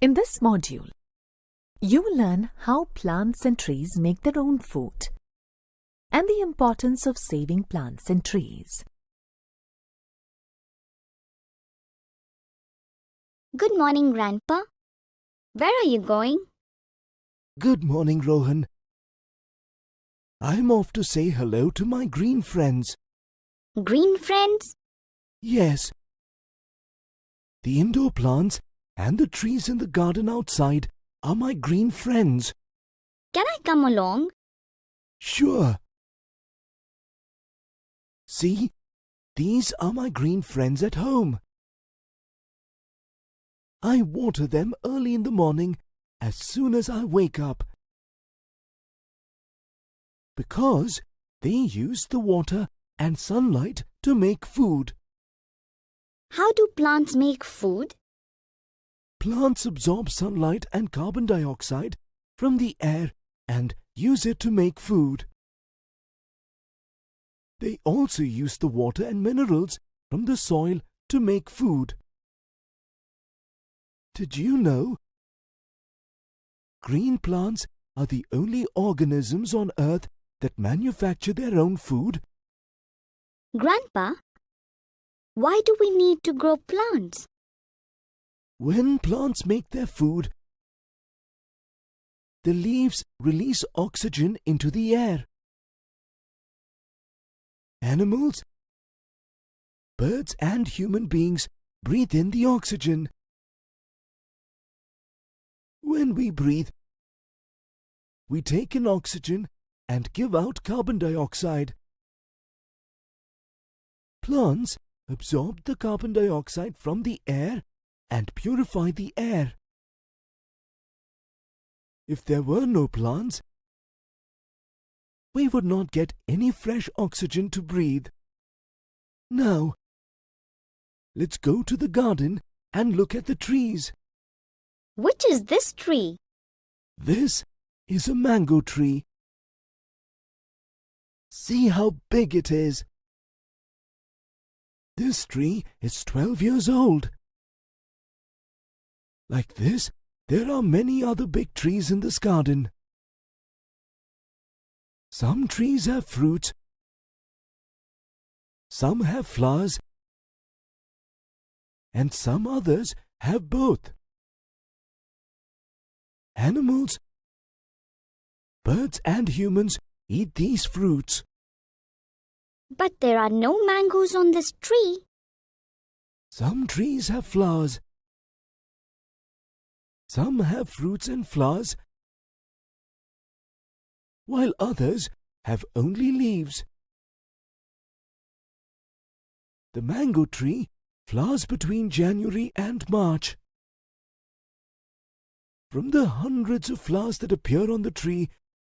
In this module, you will learn how plants and trees make their own food and the importance of saving plants and trees. Good morning, Grandpa. Where are you going? Good morning, Rohan. I'm off to say hello to my green friends. Green friends? Yes. The indoor plants and the trees in the garden outside are my green friends. Can I come along? Sure. See, these are my green friends at home. I water them early in the morning as soon as I wake up, because they use the water and sunlight to make food. How do plants make food? Plants absorb sunlight and carbon dioxide from the air and use it to make food. They also use the water and minerals from the soil to make food. Did you know? Green plants are the only organisms on Earth that manufacture their own food. Grandpa, why do we need to grow plants? When plants make their food, the leaves release oxygen into the air. Animals, birds and human beings breathe in the oxygen. When we breathe, we take in oxygen and give out carbon dioxide. Plants absorb the carbon dioxide from the air and purify the air. If there were no plants, we would not get any fresh oxygen to breathe. Now, let's go to the garden and look at the trees. Which is this tree? This is a mango tree. See how big it is. This tree is 12 years old. Like this, there are many other big trees in this garden. Some trees have fruits, some have flowers, and some others have both. Animals, birds and humans eat these fruits. But there are no mangoes on this tree. Some trees have flowers. Some have fruits and flowers, while others have only leaves. The mango tree flowers between January and March. From the hundreds of flowers that appear on the tree,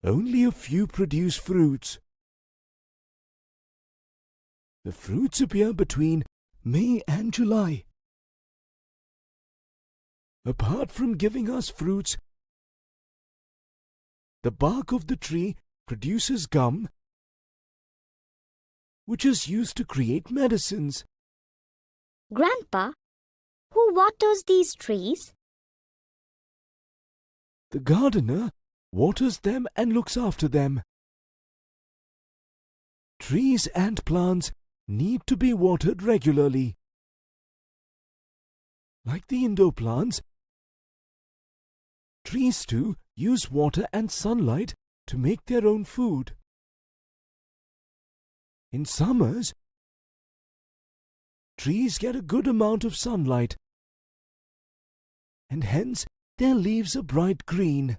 only a few produce fruits. The fruits appear between May and July. Apart from giving us fruits, the bark of the tree produces gum, which is used to create medicines. Grandpa, who waters these trees? The gardener waters them and looks after them. Trees and plants need to be watered regularly. Like the indoor plants, trees too use water and sunlight to make their own food. In summers, trees get a good amount of sunlight, and hence their leaves are bright green.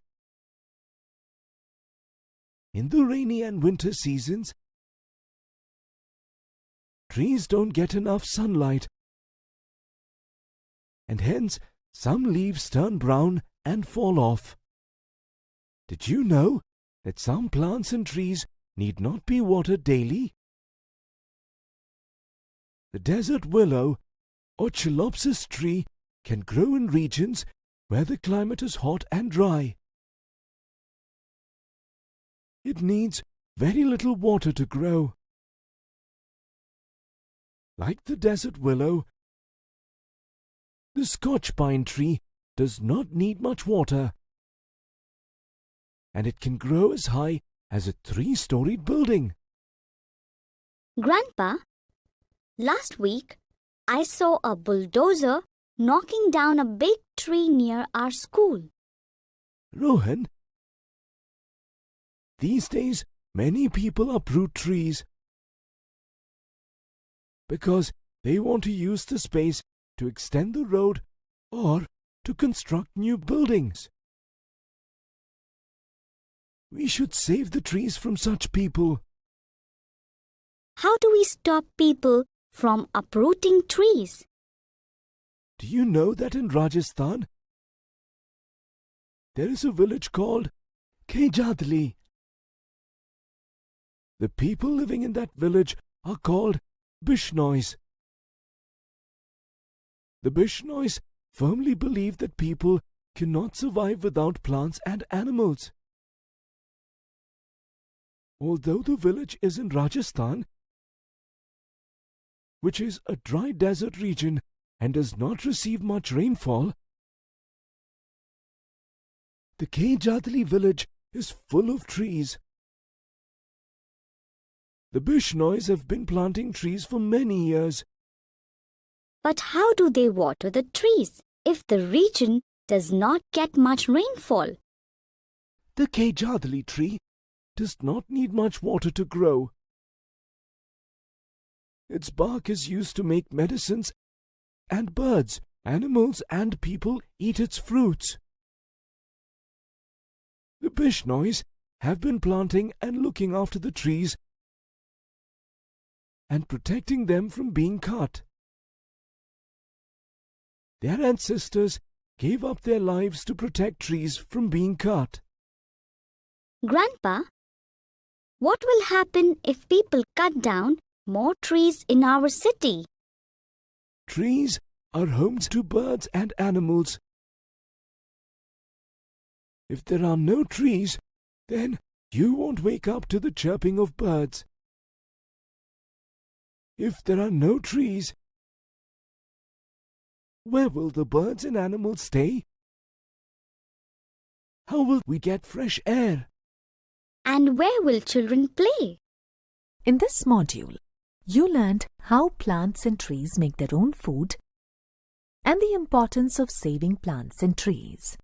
In the rainy and winter seasons, trees don't get enough sunlight, and hence some leaves turn brown and fall off. Did you know that some plants and trees need not be watered daily? The desert willow or chelopsis tree can grow in regions where the climate is hot and dry. It needs very little water to grow. Like the desert willow, the Scotch pine tree does not need much water, and it can grow as high as a 3-storied building. Grandpa, last week I saw a bulldozer knocking down a big tree near our school. Rohan, these days many people uproot trees because they want to use the space to extend the road or to construct new buildings. We should save the trees from such people. How do we stop people from uprooting trees? Do you know that in Rajasthan there is a village called Kejadli? The people living in that village are called Bishnois. The Bishnois firmly believe that people cannot survive without plants and animals. Although the village is in Rajasthan, which is a dry desert region and does not receive much rainfall, the Kejadli village is full of trees. The Bishnois have been planting trees for many years. But how do they water the trees if the region does not get much rainfall? The Kejadli tree does not need much water to grow. Its bark is used to make medicines, and birds, animals, and people eat its fruits. The Bishnois have been planting and looking after the trees and protecting them from being cut. Their ancestors gave up their lives to protect trees from being cut. Grandpa, what will happen if people cut down more trees in our city? Trees are homes to birds and animals. If there are no trees, then you won't wake up to the chirping of birds. If there are no trees, where will the birds and animals stay? How will we get fresh air? And where will children play? In this module, you learned how plants and trees make their own food and the importance of saving plants and trees.